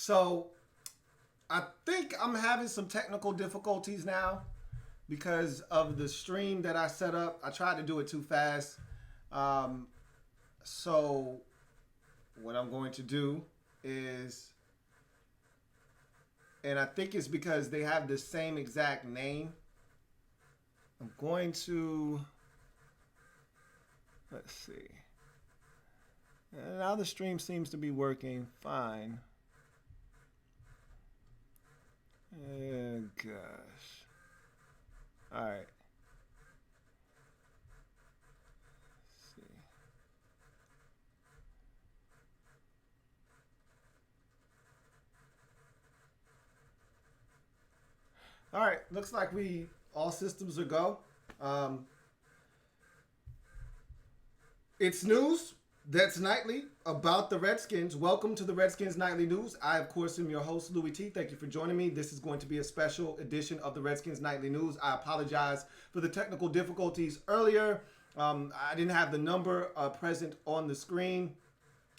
So I think I'm having some technical difficulties now because of the stream that I set up. I tried to do it too fast. Um, so what I'm going to do is, and I think it's because they have the same exact name. I'm going to, let's see. And now the stream seems to be working fine. Oh, gosh. All right. Let's see. All right. Looks like all systems are go. It's news that's nightly about the Redskins. Welcome to the Redskins Nightly News. I, of course, am your host, Louis T. Thank you for joining me. This is going to be a special edition of the Redskins Nightly News. I apologize for the technical difficulties earlier. I didn't have the number present on the screen.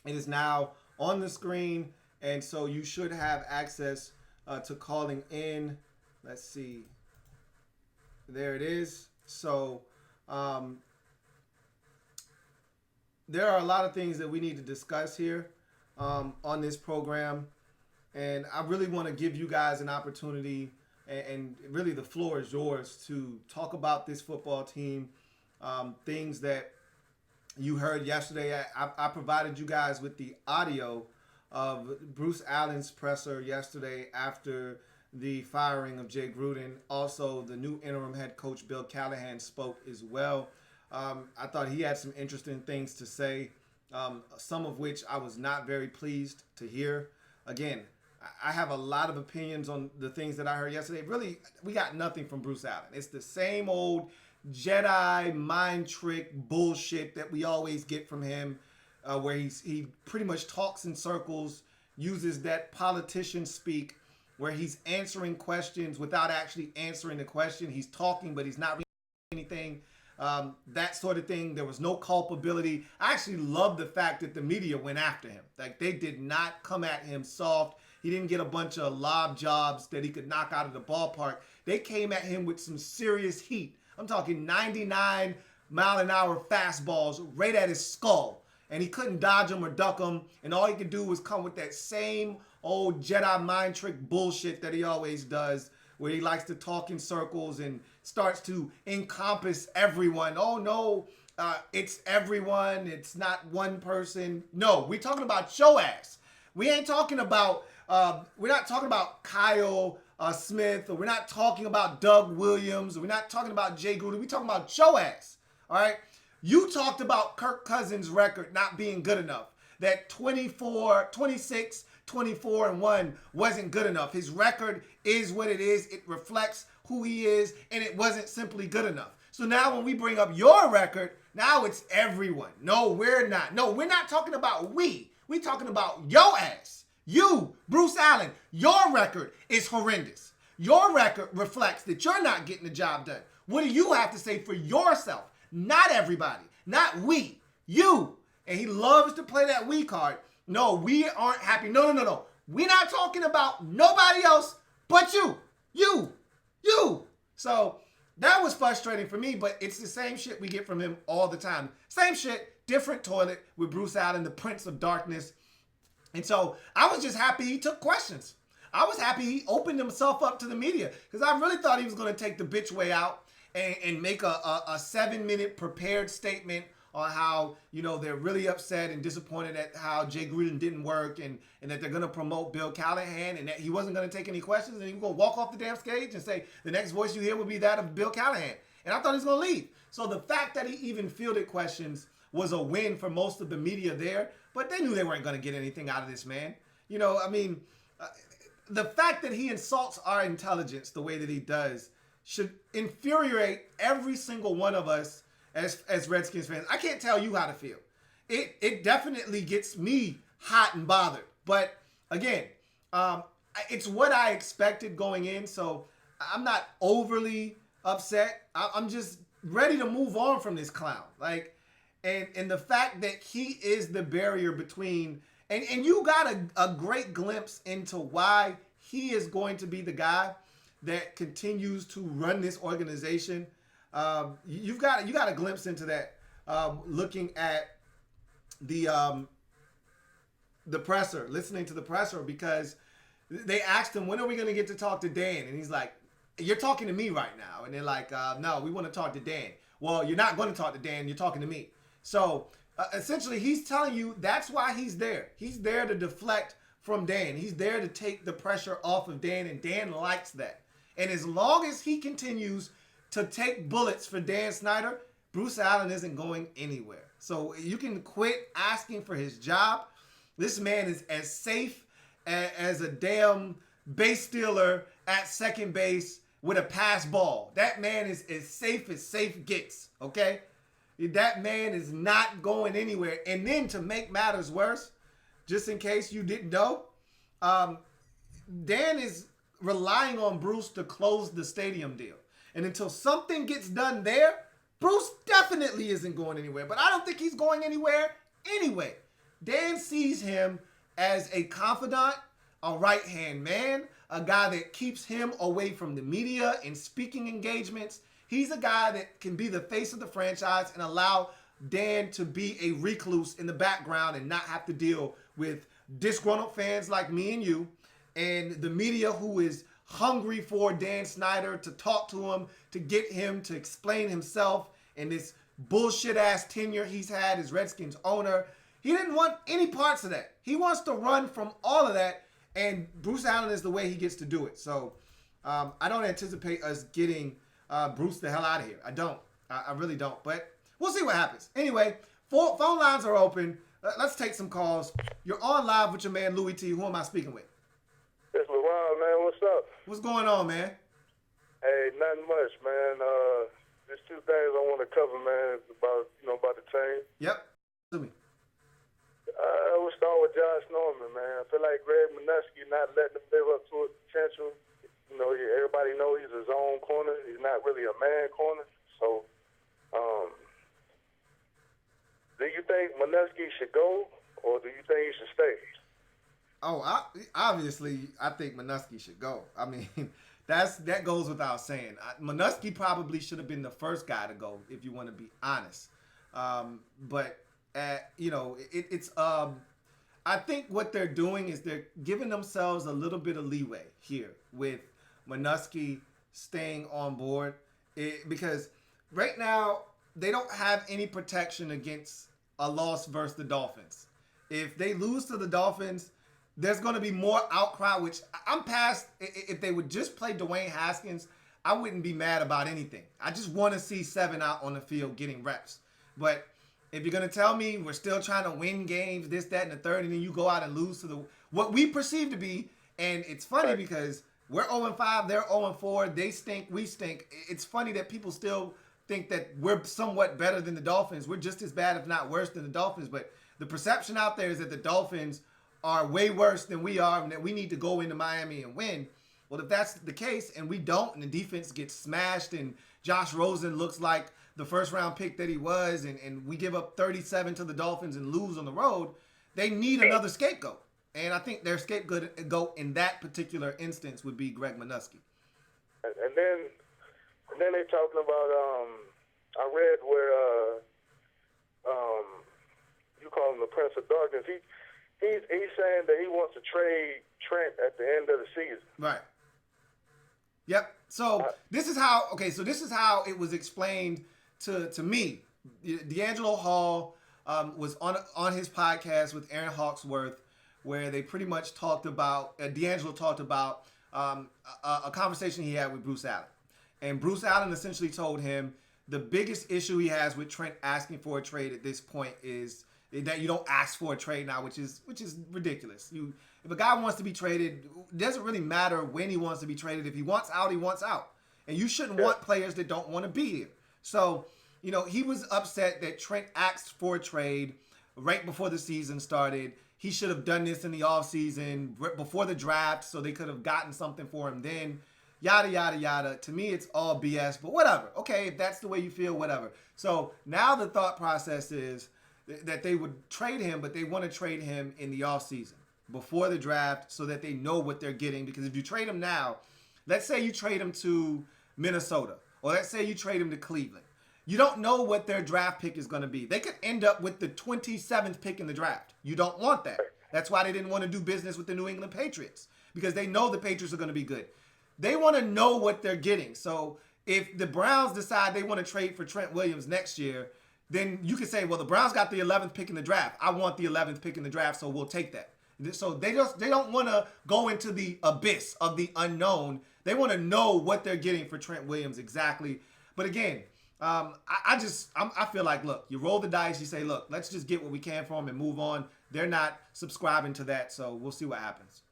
It is now on the screen, and so you should have access to calling in. Let's see. There it is. So, there are a lot of things that we need to discuss here on this program. And I really want to give you guys an opportunity, and really the floor is yours to talk about this football team, things that you heard yesterday. I provided you guys with the audio of Bruce Allen's presser yesterday after the firing of Jay Gruden. Also, the new interim head coach, Bill Callahan, spoke as well. I thought he had some interesting things to say, some of which I was not very pleased to hear. Again, I have a lot of opinions on the things that I heard yesterday. Really, we got nothing from Bruce Allen. It's the same old Jedi mind trick bullshit that we always get from him, where he pretty much talks in circles, uses that politician speak, where he's answering questions without actually answering the question. He's talking, but he's not really anything. That sort of thing. There was no culpability. I actually love the fact that the media went after him. Like, they did not come at him soft. He didn't get a bunch of lob jobs that he could knock out of the ballpark. They came at him with some serious heat. I'm talking 99-mile-an-hour fastballs right at his skull. And he couldn't dodge them or duck them. And all he could do was come with that same old Jedi mind trick bullshit that he always does, where he likes to talk in circles and starts to encompass everyone. Oh, no, it's everyone. It's not one person. No, we're talking about your ass. We ain't talking about, we're not talking about Kyle Smith, or we're not talking about Doug Williams, or we're not talking about Jay Gruden. We're talking about your ass, all right? You talked about Kirk Cousins' record not being good enough, that 26, 24-1 wasn't good enough. His record is what it is. It reflects who he is, and it wasn't simply good enough. So now when we bring up your record, now it's everyone. No, we're not. No, we're not talking about we. We're talking about your ass. You, Bruce Allen, your record is horrendous. Your record reflects that you're not getting the job done. What do you have to say for yourself? Not everybody. Not we. You. And he loves to play that we card. No, we aren't happy. No. We're not talking about nobody else but you. You. So that was frustrating for me, but it's the same shit we get from him all the time. Same shit, different toilet with Bruce Allen, the Prince of Darkness. And so I was just happy he took questions. I was happy he opened himself up to the media, because I really thought he was going to take the bitch way out and make a 7-minute prepared statement on how, they're really upset and disappointed at how Jay Gruden didn't work, and that they're going to promote Bill Callahan, and that he wasn't going to take any questions, and he was going to walk off the damn stage and say, the next voice you hear will be that of Bill Callahan. And I thought he was going to leave. So the fact that he even fielded questions was a win for most of the media there, but they knew they weren't going to get anything out of this man. The fact that he insults our intelligence the way that he does should infuriate every single one of us as Redskins fans. I can't tell you how to feel. It definitely gets me hot and bothered. But again, it's what I expected going in, so I'm not overly upset. I'm just ready to move on from this clown. And the fact that he is the barrier between And you got a great glimpse into why he is going to be the guy that continues to run this organization. You got a glimpse into that looking at the presser, listening to the presser, because they asked him, when are we going to get to talk to Dan? And he's like, you're talking to me right now. And they're like, no, we want to talk to Dan. Well, you're not going to talk to Dan. You're talking to me. So essentially, he's telling you that's why he's there. He's there to deflect from Dan. He's there to take the pressure off of Dan, and Dan likes that. And as long as he continues to take bullets for Dan Snyder, Bruce Allen isn't going anywhere. So you can quit asking for his job. This man is as safe as a damn base stealer at second base with a pass ball. That man is as safe gets, okay? That man is not going anywhere. And then to make matters worse, just in case you didn't know, Dan is relying on Bruce to close the stadium deal. And until something gets done there, Bruce definitely isn't going anywhere. But I don't think he's going anywhere anyway. Dan sees him as a confidant, a right-hand man, a guy that keeps him away from the media and speaking engagements. He's a guy that can be the face of the franchise and allow Dan to be a recluse in the background and not have to deal with disgruntled fans like me and you and the media who is hungry for Dan Snyder to talk to him, to get him to explain himself and this bullshit-ass tenure he's had as Redskins owner. He didn't want any parts of that. He wants to run from all of that, and Bruce Allen is the way he gets to do it. So I don't anticipate us getting Bruce the hell out of here. I don't. I really don't. But we'll see what happens. Anyway, phone lines are open. Let's take some calls. You're on live with your man, Louis T. Who am I speaking with? It's LeBron, man. What's up? What's going on, man? Hey, nothing much, man. There's two things I want to cover, man, about the team. Yep. To me. We'll start with Josh Norman, man. I feel like Greg Minuski not letting him live up to his potential. You know, everybody knows he's a zone corner. He's not really a man corner. So, do you think Minuski should go, or do you think he should stay? Oh, obviously, I think Minuski should go. I mean, that goes without saying. Minuski probably should have been the first guy to go, if you want to be honest. But you know, it's I think what they're doing is they're giving themselves a little bit of leeway here with Minuski staying on board, because right now they don't have any protection against a loss versus the Dolphins. If they lose to the Dolphins, there's going to be more outcry, which I'm past. If they would just play Dwayne Haskins, I wouldn't be mad about anything. I just want to see 7 out on the field getting reps. But if you're going to tell me we're still trying to win games, this, that, and the third, and then you go out and lose to what we perceive to be, and it's funny because we're 0-5, they're 0-4, they stink, we stink. It's funny that people still think that we're somewhat better than the Dolphins. We're just as bad, if not worse, than the Dolphins. But the perception out there is that the Dolphins are way worse than we are and that we need to go into Miami and win. Well, if that's the case and we don't, and the defense gets smashed and Josh Rosen looks like the first-round pick that he was, and we give up 37 to the Dolphins and lose on the road, they need another scapegoat. And I think their scapegoat in that particular instance would be Greg Minuski. And then they're talking about, I read where you call him the Prince of Darkness. He's saying that he wants to trade Trent at the end of the season. Right. Yep. So this is how it was explained to me. D'Angelo Hall was on his podcast with Aaron Hawksworth, where they pretty much talked about D'Angelo talked about a conversation he had with Bruce Allen, and Bruce Allen essentially told him the biggest issue he has with Trent asking for a trade at this point is that you don't ask for a trade now, which is ridiculous. If a guy wants to be traded, it doesn't really matter when he wants to be traded. If he wants out, he wants out. And you shouldn't want players that don't want to be here. So, you know, he was upset that Trent asked for a trade right before the season started. He should have done this in the offseason before the draft so they could have gotten something for him then. Yada, yada, yada. To me, it's all BS, but whatever. Okay, if that's the way you feel, whatever. So now the thought process is that they would trade him, but they want to trade him in the offseason before the draft so that they know what they're getting. Because if you trade him now, let's say you trade him to Minnesota, or let's say you trade him to Cleveland. You don't know what their draft pick is going to be. They could end up with the 27th pick in the draft. You don't want that. That's why they didn't want to do business with the New England Patriots, because they know the Patriots are going to be good. They want to know what they're getting. So if the Browns decide they want to trade for Trent Williams next year, then you can say, well, the Browns got the 11th pick in the draft. I want the 11th pick in the draft, so we'll take that. So they don't want to go into the abyss of the unknown. They want to know what they're getting for Trent Williams exactly. But again, I feel like, look, you roll the dice. You say, look, let's just get what we can from him and move on. They're not subscribing to that, so we'll see what happens.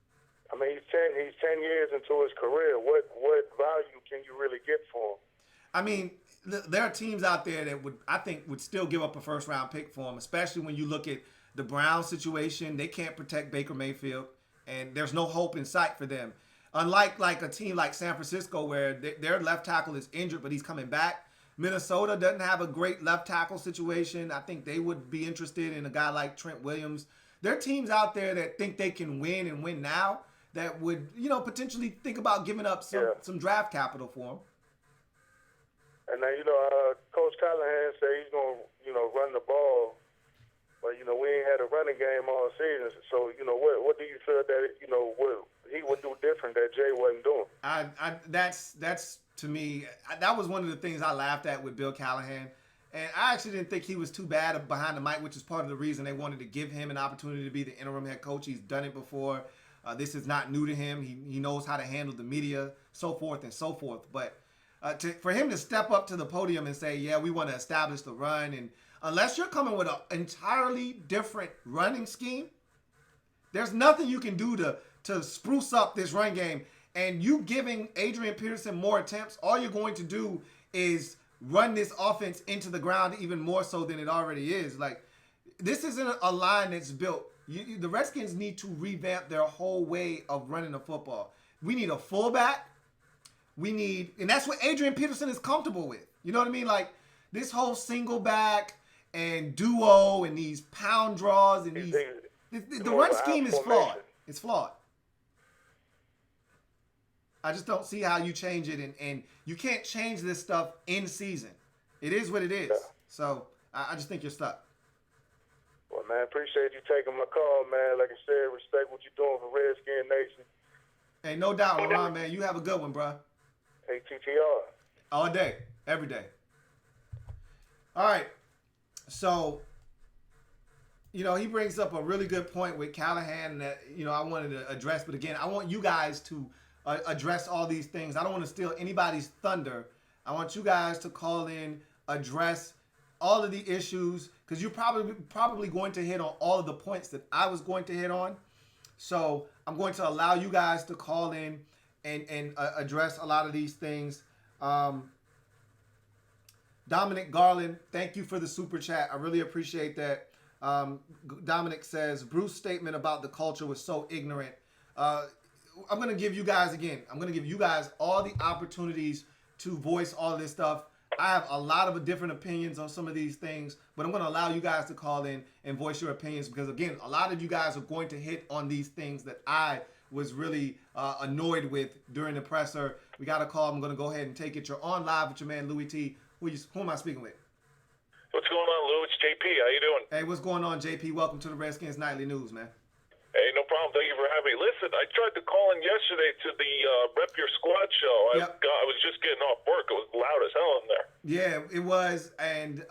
I mean, he's 10 years into his career. What value can you really get for him? I mean, there are teams out there that would still give up a first round pick for him, especially when you look at the Browns situation. They can't protect Baker Mayfield, and there's no hope in sight for them. Unlike like a team like San Francisco, where their left tackle is injured, but he's coming back. Minnesota doesn't have a great left tackle situation. I think they would be interested in a guy like Trent Williams. There are teams out there that think they can win and win now that would, potentially think about giving up some draft capital for him. And now, Coach Callahan said he's going to, run the ball. But, we ain't had a running game all season. So, what do you feel that, what he would do different that Jay wasn't doing? That's to me, that was one of the things I laughed at with Bill Callahan. And I actually didn't think he was too bad behind the mic, which is part of the reason they wanted to give him an opportunity to be the interim head coach. He's done it before. This is not new to him. He knows how to handle the media, so forth and so forth. But for him to step up to the podium and say, yeah, we want to establish the run, and unless you're coming with an entirely different running scheme, there's nothing you can do to spruce up this run game. And you giving Adrian Peterson more attempts, all you're going to do is run this offense into the ground even more so than it already is. Like, this isn't a line that's built. The Redskins need to revamp their whole way of running the football. We need a fullback. And that's what Adrian Peterson is comfortable with. You know what I mean? Like, this whole single back and duo and these pound draws and the run scheme is flawed. It's flawed. I just don't see how you change it, and you can't change this stuff in season. It is what it is. Yeah. So I just think you're stuck. Well, man, appreciate you taking my call, man. Like I said, respect what you're doing for Redskin Nation. Hey, no doubt, LeBron, man. You have a good one, bro. Hey, TTR. All day, every day. All right. So, he brings up a really good point with Callahan that, I wanted to address. But again, I want you guys to address all these things. I don't want to steal anybody's thunder. I want you guys to call in, address all of the issues, because you're probably going to hit on all of the points that I was going to hit on. So I'm going to allow you guys to call in and address a lot of these things. Dominic Garland, thank you for the super chat. I really appreciate that. Dominic says, Bruce's statement about the culture was so ignorant. I'm going to give you guys all the opportunities to voice all of this stuff. I have a lot of different opinions on some of these things, but I'm going to allow you guys to call in and voice your opinions, because, again, a lot of you guys are going to hit on these things that I was really annoyed with during the presser. We got a call. I'm going to go ahead and take it. You're on live with your man, Louis T. Who am I speaking with? What's going on, Lou? It's JP. How you doing? Hey, what's going on, JP? Welcome to the Redskins Nightly News, man. Hey, no problem. Thank you for having me. Listen, I tried to call in yesterday to the Rep Your Squad show. I was just getting off work. It was loud as hell in there. Yeah, it was, and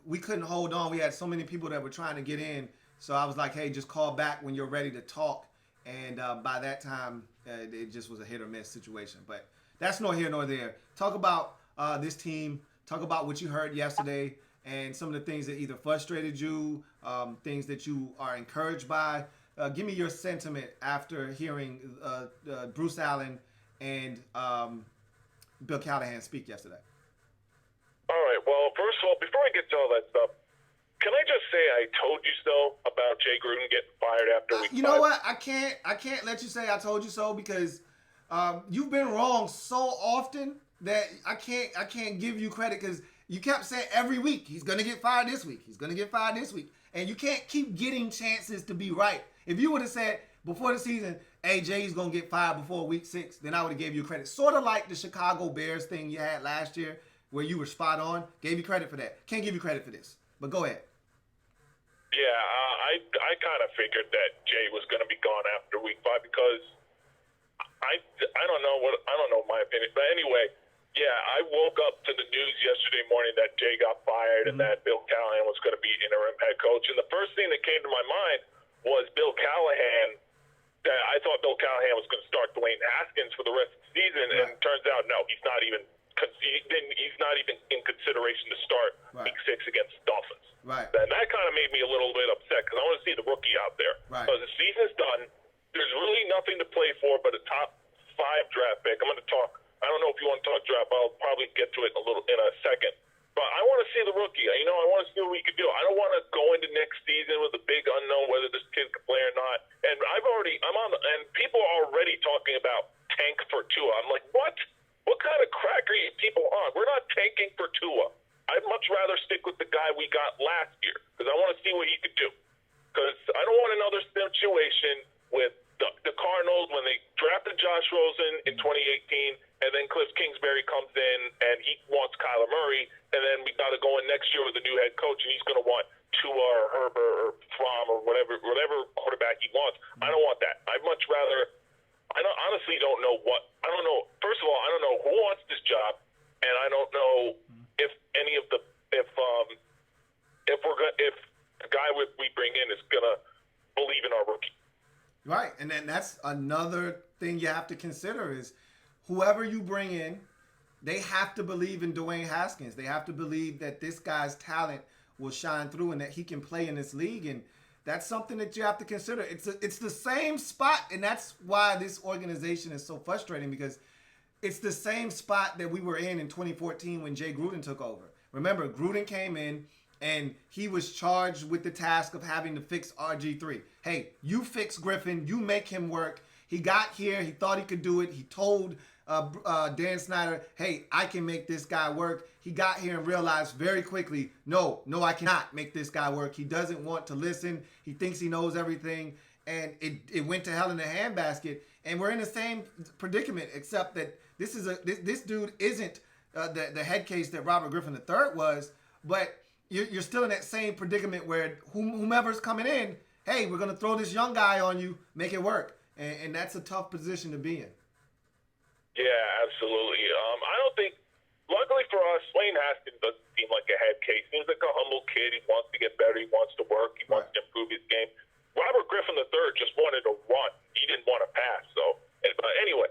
we couldn't hold on. We had so many people that were trying to get in, so I was like, hey, just call back when you're ready to talk. And by that time, it just was a hit or miss situation. But that's nor here nor there. Talk about this team. Talk about what you heard yesterday and some of the things that either frustrated you, things that you are encouraged by. Give me your sentiment after hearing Bruce Allen and Bill Callahan speak yesterday. All right. Well, first of all, before I get to all that stuff, can I just say I told you so about Jay Gruden getting fired after week 5? You know what? I can't let you say I told you so, because you've been wrong so often that I can't give you credit, because you kept saying every week he's gonna get fired this week. He's gonna get fired this week. And you can't keep getting chances to be right. If you would have said before the season, hey, Jay's going to get fired before week 6, then I would have gave you credit. Sort of like the Chicago Bears thing you had last year where you were spot on. Gave you credit for that. Can't give you credit for this. But go ahead. Yeah, I kind of figured that Jay was going to be gone after week 5 because I don't know my opinion. But anyway, yeah, I woke up to the news yesterday morning that Jay got fired and that Bill Callahan was going to be interim head coach. And the first thing that came to my mind was Bill Callahan. That I thought Bill Callahan was going to start Dwayne Haskins for the rest of the season, and it turns out no, he's not even in consideration to start week 6 against the Dolphins. Right. And that kind of made me a little bit upset because I want to see the rookie out there. Right. Because the season's done. There's really nothing to play for but a top 5 draft pick. I'm going to talk. I don't know if you want to talk draft. I'll probably get to it in a second. But I want to see the rookie. I want to see what we can do. I don't want to go into next season with a big unknown whether this kid can play or not. And and people are already talking about tank for Tua. I'm like, what? What kind of crack are you people on? We're not tanking for Tua. I'd much rather stick with the guy we got last year because I want to see what he could do. Because I don't want another situation with the Cardinals when they drafted Josh Rosen in 2018, and then Cliff Kingsbury comes in and he wants Kyler Murray, and then we got to go in next year with a new head coach, and he's going to want Tua or Herbert or Fromm or whatever quarterback he wants. I don't want that. I'd much rather. Honestly don't know what. I don't know. First of all, I don't know who wants this job, and I don't know if any of the if the guy we bring in is gonna believe in our rookie. Right, and then that's another thing you have to consider is whoever you bring in, they have to believe in Dwayne Haskins. They have to believe that this guy's talent will shine through and that he can play in this league. And that's something that you have to consider. It's the same spot, and that's why this organization is so frustrating because it's the same spot that we were in 2014 when Jay Gruden took over. Remember, Gruden came in and he was charged with the task of having to fix RG3. Hey, you fix Griffin. You make him work. He got here. He thought he could do it. He told Dan Snyder, hey, I can make this guy work. He got here and realized very quickly, no, I cannot make this guy work. He doesn't want to listen. He thinks he knows everything. And it went to hell in a handbasket. And we're in the same predicament, except that this dude isn't the head case that Robert Griffin III was, but you're still in that same predicament where whomever's coming in, hey, we're going to throw this young guy on you, make it work. And that's a tough position to be in. Yeah, absolutely. I don't think, luckily for us, Dwayne Haskins doesn't seem like a head case. Seems like a humble kid. He wants to get better. He wants to work. He wants to improve his game. Robert Griffin III just wanted to run. He didn't want to pass. So, anyway,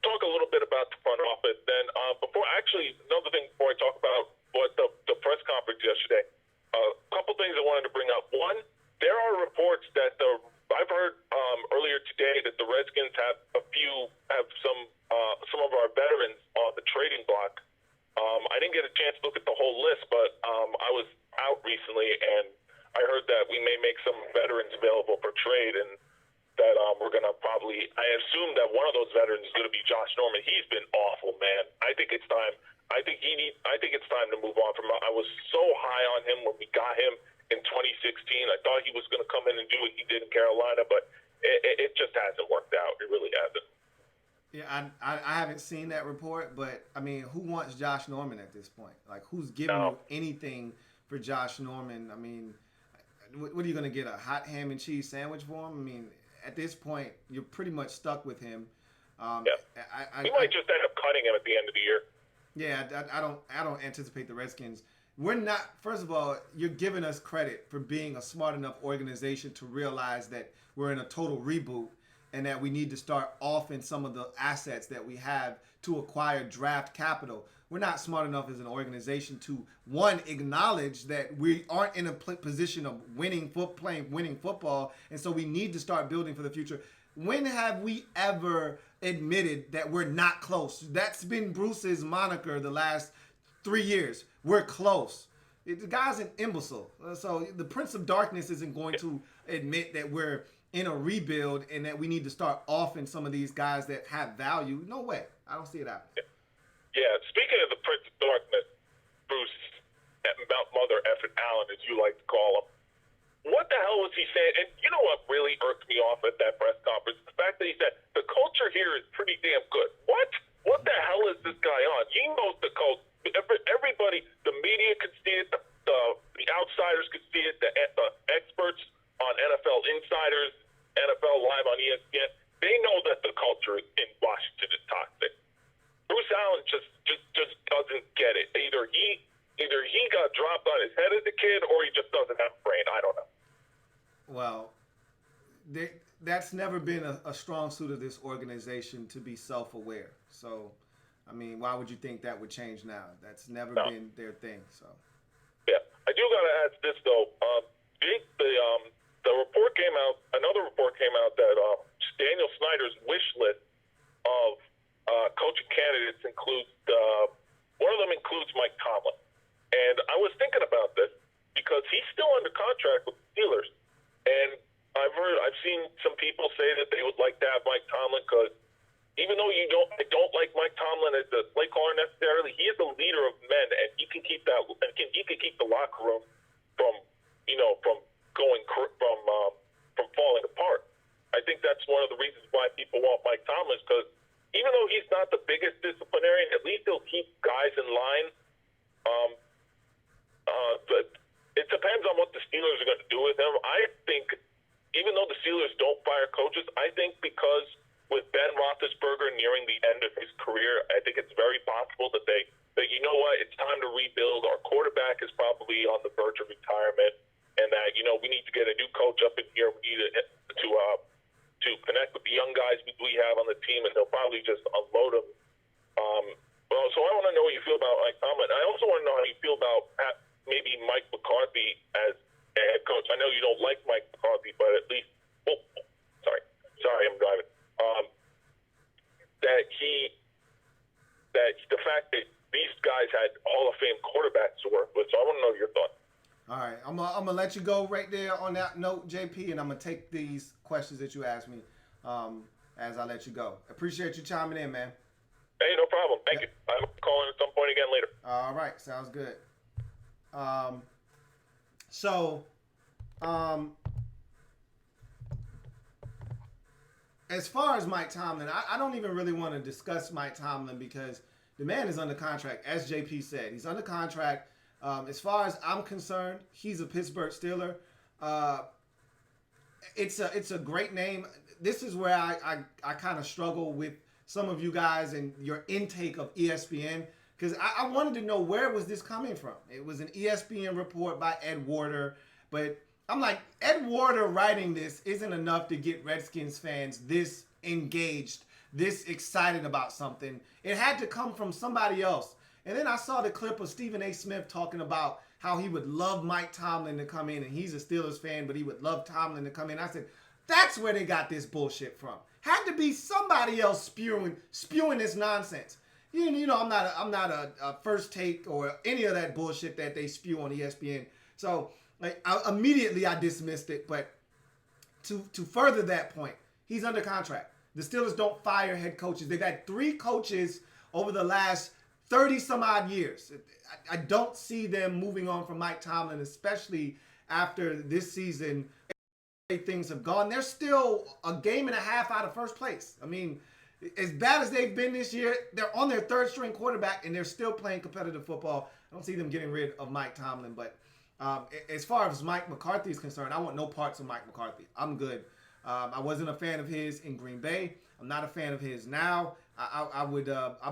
talk a little bit about the front office. Then, another thing before I talk about what the press conference yesterday, a couple things I wanted to bring up. One, there are reports that I've heard earlier today that the Redskins have some of our veterans on the trading block. I didn't get a chance to look at the whole list, but I was out recently and I heard that we may make some veterans available for trade, and that we're going to I assume that one of those veterans is going to be Josh Norman. He's been awful, man. I think it's time. I think it's time to move on from him. I was so high on him when we got him in 2016. I thought he was going to come in and do what he did in Carolina, but it just hasn't worked out. It really hasn't. Yeah, I haven't seen that report, but, I mean, who wants Josh Norman at this point? Like, who's giving you anything for Josh Norman? I mean, what are you going to get, a hot ham and cheese sandwich for him? I mean, at this point, you're pretty much stuck with him. We might just end up cutting him at the end of the year. Yeah, I don't anticipate the Redskins. We're not. First of all, you're giving us credit for being a smart enough organization to realize that we're in a total reboot and that we need to start off in some of the assets that we have to acquire draft capital. We're not smart enough as an organization to, one, acknowledge that we aren't in a position of winning football, and so we need to start building for the future. When have we ever admitted that we're not close? That's been Bruce's moniker the last 3 years. We're close. The guy's an imbecile. So the Prince of Darkness isn't going to admit that we're in a rebuild and that we need to start offing some of these guys that have value. No way. I don't see it happening. Yeah, speaking of the Prince of Darkness, Bruce, Mother Effin Allen, as you like to call him, the hell was he saying? And you know what really irked me off at that press conference? The fact that he said the culture here is pretty damn good. What? What the hell is this guy on? He knows the culture. Everybody, the media could see it, the outsiders could see it, the experts on NFL Insiders, NFL Live on ESPN, they know that the culture in Washington is toxic. Bruce Allen just doesn't get it. Either he got dropped on his head as a kid, or he just doesn't have a brain. I don't know. Well, that's never been a strong suit of this organization, to be self-aware. So, I mean, why would you think that would change now? That's never been their thing. So. Yeah, I do gotta ask this though. The report came out. Another report came out that Daniel Snyder's wish list of coaching candidates includes one of them includes Mike Tomlin, and I was thinking about this because he's still under contract with the Steelers, and I've seen some people say that they would like to have Mike Tomlin because even though I don't like Mike Tomlin as the play caller necessarily, he is a leader of men, and he can keep that. He can keep the locker room from falling apart. I think that's one of the reasons why people want Mike Tomlin, because even though he's not the biggest disciplinarian, at least he'll keep guys in line. But it depends on what the Steelers are going to do with him. I think even though the Steelers don't fire coaches, I think because with Ben Roethlisberger nearing the end of his career, I think it's very possible that you know what, it's time to rebuild. Our quarterback is probably on the verge of retirement, and that we need to get a new coach up in here. We need to connect with the young guys we have on the team, and they'll probably just unload them. So I want to know what you feel about Mike Tomlin. I also want to know how you feel about maybe Mike McCarthy as a head coach. I know you don't like Mike McCarthy, but at least, sorry, I'm driving. That the fact that these guys had Hall of Fame quarterbacks to work with. So I want to know your thoughts. All right, I'm gonna let you go right there on that note, JP, and I'm gonna take these questions that you asked me as I let you go. Appreciate you chiming in, man. Hey, no problem. Thank you. I'm calling at some point again later. All right, sounds good. As far as Mike Tomlin, I don't even really want to discuss Mike Tomlin because the man is under contract, as JP said. He's under contract. As far as I'm concerned, he's a Pittsburgh Steeler. It's a great name. This is where I kind of struggle with some of you guys and your intake of ESPN, because I wanted to know, where was this coming from? It was an ESPN report by Ed Warder, but I'm like, Ed Warder writing this isn't enough to get Redskins fans this engaged, this excited about something. It had to come from somebody else. And then I saw the clip of Stephen A. Smith talking about how he would love Mike Tomlin to come in, and he's a Steelers fan, but he would love Tomlin to come in. I said, that's where they got this bullshit from. Had to be somebody else spewing this nonsense. You know, I'm not a First Take or any of that bullshit that they spew on ESPN. So immediately I dismissed it. But to further that point, he's under contract. The Steelers don't fire head coaches. They've had 3 coaches over the last 30 some odd years. I don't see them moving on from Mike Tomlin, especially after this season. Things have gone. They're still a game and a half out of first place. I mean, as bad as they've been this year, they're on their 3rd string quarterback and they're still playing competitive football. I don't see them getting rid of Mike Tomlin. But as far as Mike McCarthy is concerned, I want no parts of Mike McCarthy. I'm good. I wasn't a fan of his in Green Bay. I'm not a fan of his now. I'd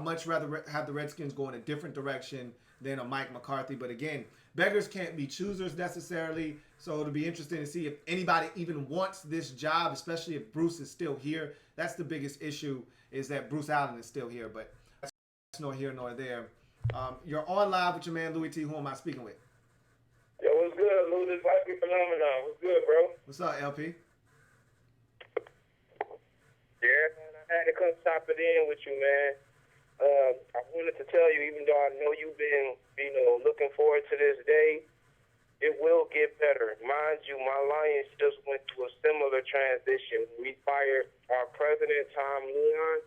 much rather have the Redskins go in a different direction than a Mike McCarthy. But again, beggars can't be choosers necessarily. So it'll be interesting to see if anybody even wants this job, especially if Bruce is still here. That's the biggest issue, is that Bruce Allen is still here. But that's nor here nor there. You're on live with your man, Louis T. Who am I speaking with? Yo, what's good, Lou? This Happy Phenomenon. What's good, bro? What's up, LP? Yeah, man, I had to come stop it in with you, man. I wanted to tell you, even though I know you've been, looking forward to this day, it will get better. Mind you, my Lions just went through a similar transition. We fired our president, Tom Leon,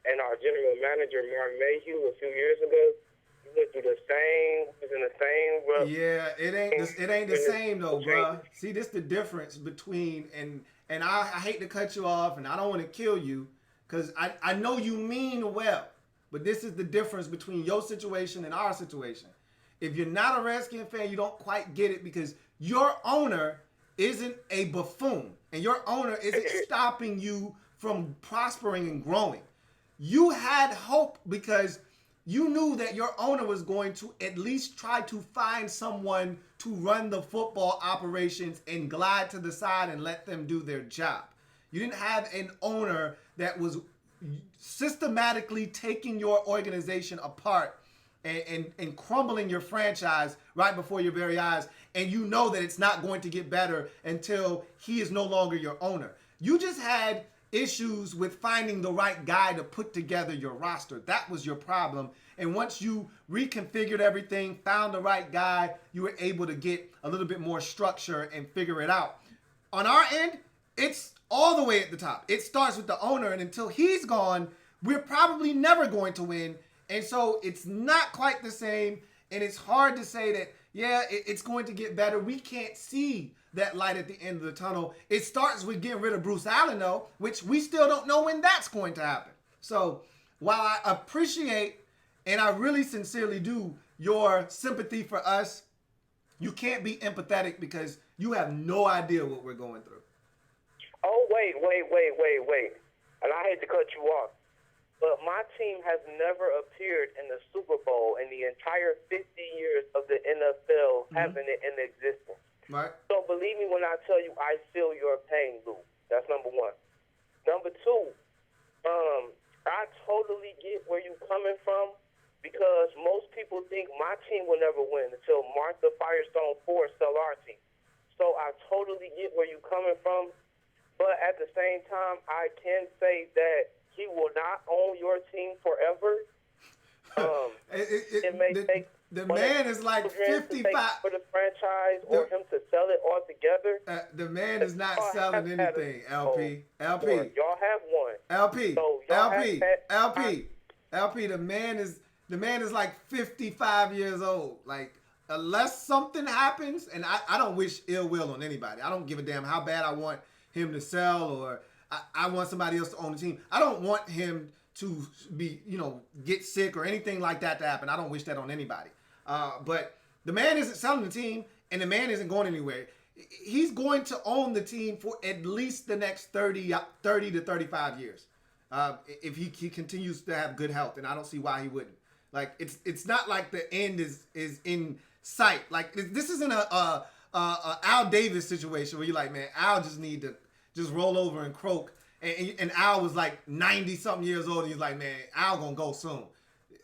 and our general manager, Mark Mayhew, a few years ago. We went through the same Yeah, it ain't the same though, bruh. See, this the difference between and I hate to cut you off, and I don't want to kill you, cause I know you mean well, but this is the difference between your situation and our situation. If you're not a Redskin fan, you don't quite get it because your owner isn't a buffoon, and your owner isn't stopping you from prospering and growing. You had hope because you knew that your owner was going to at least try to find someone to run the football operations and glide to the side and let them do their job. You didn't have an owner that was systematically taking your organization apart and crumbling your franchise right before your very eyes. And you know that it's not going to get better until he is no longer your owner. You just had issues with finding the right guy to put together your roster. That was your problem. And once you reconfigured everything, found the right guy, you were able to get a little bit more structure and figure it out. On our end, it's all the way at the top. It starts with the owner, and until he's gone, we're probably never going to win. And so it's not quite the same, and it's hard to say that, yeah, it's going to get better. We can't see that light at the end of the tunnel. It starts with getting rid of Bruce Allen, though, which we still don't know when that's going to happen. So while I appreciate, and I really sincerely do, your sympathy for us, you can't be empathetic because you have no idea what we're going through. Oh, wait. And I hate to cut you off, but my team has never appeared in the Super Bowl in the entire 50 years of the NFL having it in existence. Right. So believe me when I tell you I feel your pain, Lou. That's number one. Number two, I totally get where you're coming from because most people think my team will never win until Martha Firestone Ford sell our team. So I totally get where you're coming from. But at the same time, I can say that he will not own your team forever. It may take the man is like 55 for the franchise or him to sell it altogether. The man is not selling anything. LP. Y'all have one. LP. So LP. The man is like 55 years old. Like, unless something happens, and I don't wish ill will on anybody. I don't give a damn how bad I want him to sell or I want somebody else to own the team. I don't want him to be, get sick or anything like that to happen. I don't wish that on anybody. But the man isn't selling the team, and the man isn't going anywhere. He's going to own the team for at least the next 30 to 35 years. If he continues to have good health, and I don't see why he wouldn't. Like, it's not like the end is in sight. Like, this isn't a Al Davis situation where you're like, man, Al just need to just roll over and croak. And Al was like 90-something years old, and he's like, man, Al gonna go soon.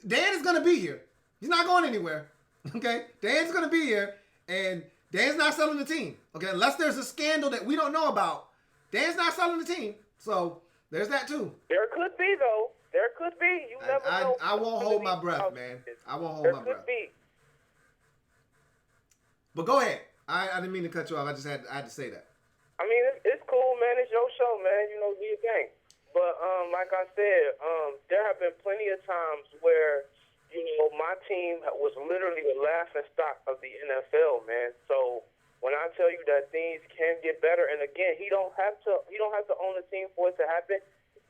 Dan is gonna be here. He's not going anywhere. Okay? Dan's gonna be here, and Dan's not selling the team. Okay? Unless there's a scandal that we don't know about, Dan's not selling the team. So there's that too. There could be, though. There could be. You never know. I won't hold my breath, man. I won't hold my breath. There could be. But go ahead. I didn't mean to cut you off. I had to say that. I mean, it's cool, man. It's your show, man. Do your thing. But like I said, there have been plenty of times where, my team was literally the laughing stock of the NFL, man. So when I tell you that things can get better, and again, he don't have to own the team for it to happen.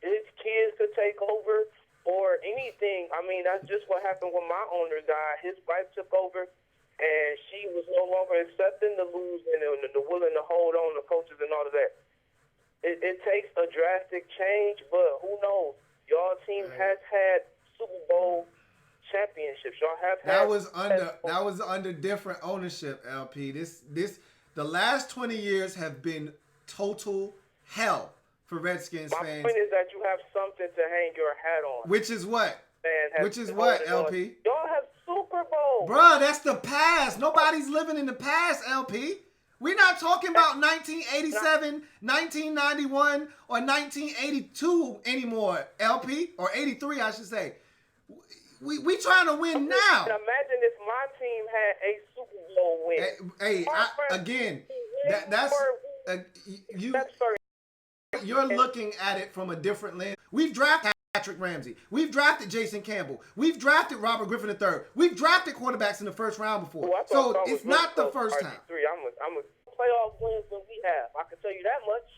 His kids could take over or anything. I mean, that's just what happened when my owner died. His wife took over. And she was no longer accepting the losing and the willing to hold on to coaches and all of that. It takes a drastic change, but who knows? Y'all team has had Super Bowl championships. Y'all have had that was under different ownership, LP. The last 20 years have been total hell for Redskins fans. My point is that you have something to hang your hat on. Which is what? LP? Y'all have Super Bowl. Bruh, that's the past. Nobody's living in the past, LP. We're not talking about 1987, 1991, or 1982 anymore, LP. Or 83, I should say. We trying to win now. Imagine if my team had a Super Bowl win. You're looking at it from a different lens. We've drafted Patrick Ramsey. We've drafted Jason Campbell. We've drafted Robert Griffin III. We've drafted quarterbacks in the first round before. Well, So it's not the first time. I'm a playoff wins than we have. I can tell you that much.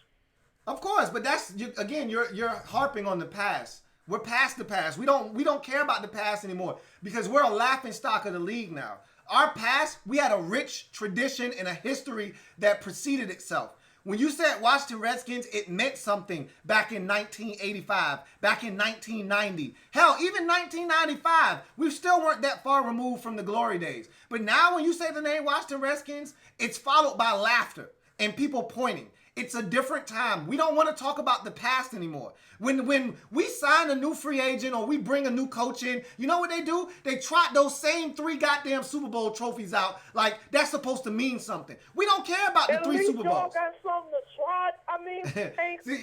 Of course, but that's again, you're harping on the past. We're past the past. We don't care about the past anymore because we're a laughing stock of the league now. Our past, we had a rich tradition and a history that preceded itself. When you said Washington Redskins, it meant something back in 1985, back in 1990. Hell, even 1995, we still weren't that far removed from the glory days. But now when you say the name Washington Redskins, it's followed by laughter and people pointing. It's a different time. We don't want to talk about the past anymore. When we sign a new free agent or we bring a new coach in, you know what they do? They trot those same 3 goddamn Super Bowl trophies out like that's supposed to mean something. We don't care about the 3 Super Bowls. Got something to trot. I mean, See,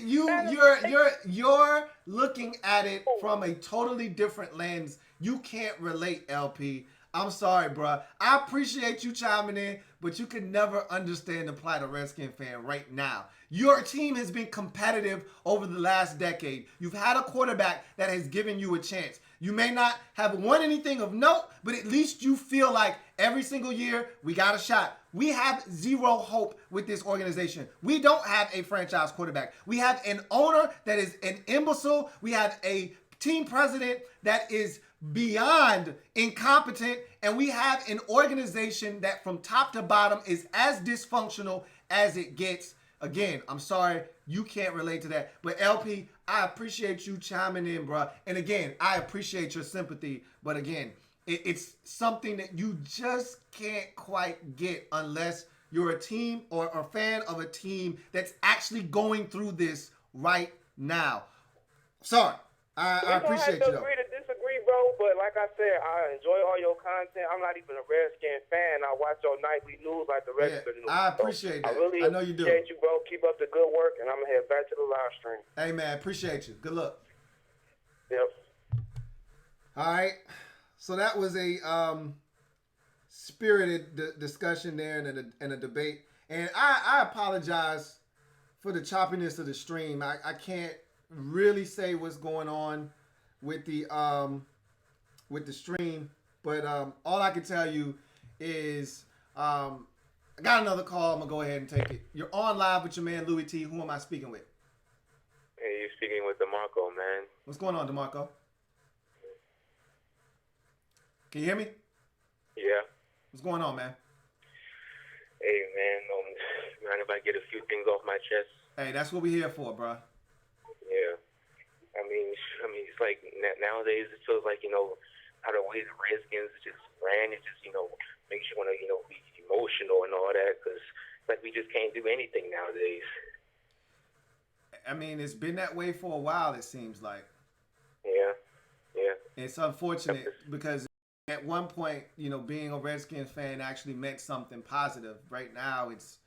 you're looking at it from a totally different lens. You can't relate, LP. I'm sorry, bro. I appreciate you chiming in, but you can never understand the plight of Redskin fan right now. Your team has been competitive over the last decade. You've had a quarterback that has given you a chance. You may not have won anything of note, but at least you feel like every single year we got a shot. We have zero hope with this organization. We don't have a franchise quarterback. We have an owner that is an imbecile. We have a team president that is beyond incompetent, and we have an organization that from top to bottom is as dysfunctional as it gets. Again, I'm sorry, you can't relate to that. But LP, I appreciate you chiming in, bro. And again, I appreciate your sympathy. But again, it's something that you just can't quite get unless you're a team or a fan of a team that's actually going through this right now. Sorry. I appreciate you, though. Agree to disagree, bro, but like I said, I enjoy all your content. I'm not even a Redskin fan. I watch your nightly news like the rest of the news. I appreciate that. I know you do. Appreciate you, bro. Keep up the good work, and I'm going to head back to the live stream. Hey, man, appreciate you. Good luck. Yep. All right. So that was a spirited discussion there and a debate. And I apologize for the choppiness of the stream. I can't really say what's going on with the stream, but all I can tell you is I got another call. I'm gonna go ahead and take it. You're on live with your man Louis T. Who am I speaking with? Hey, you're speaking with DeMarco, man. What's going on, DeMarco? Can you hear me? Yeah. What's going on, man? Hey, man. Mind if I get a few things off my chest? Hey, that's what we're here for, bro. Yeah. I mean, it's like nowadays it feels like, how the way the Redskins just ran, it just, makes you want to, be emotional and all that, because it's like we just can't do anything nowadays. I mean, it's been that way for a while, it seems like. Yeah. It's unfortunate because at one point, being a Redskins fan actually meant something positive. Right now, it's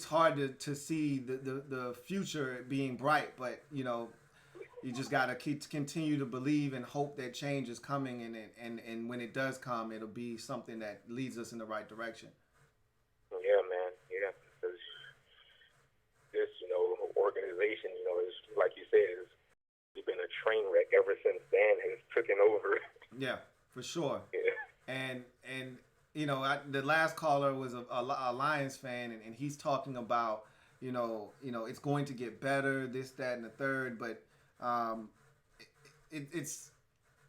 hard to see the future being bright, but you just gotta continue to believe and hope that change is coming, and when it does come, it'll be something that leads us in the right direction. Yeah, man. Yeah, because this organization, is like you said, it's been a train wreck ever since Dan has taken over. Yeah, for sure. Yeah. And the last caller was a Lions fan, and he's talking about, it's going to get better, this, that, and the third, but it's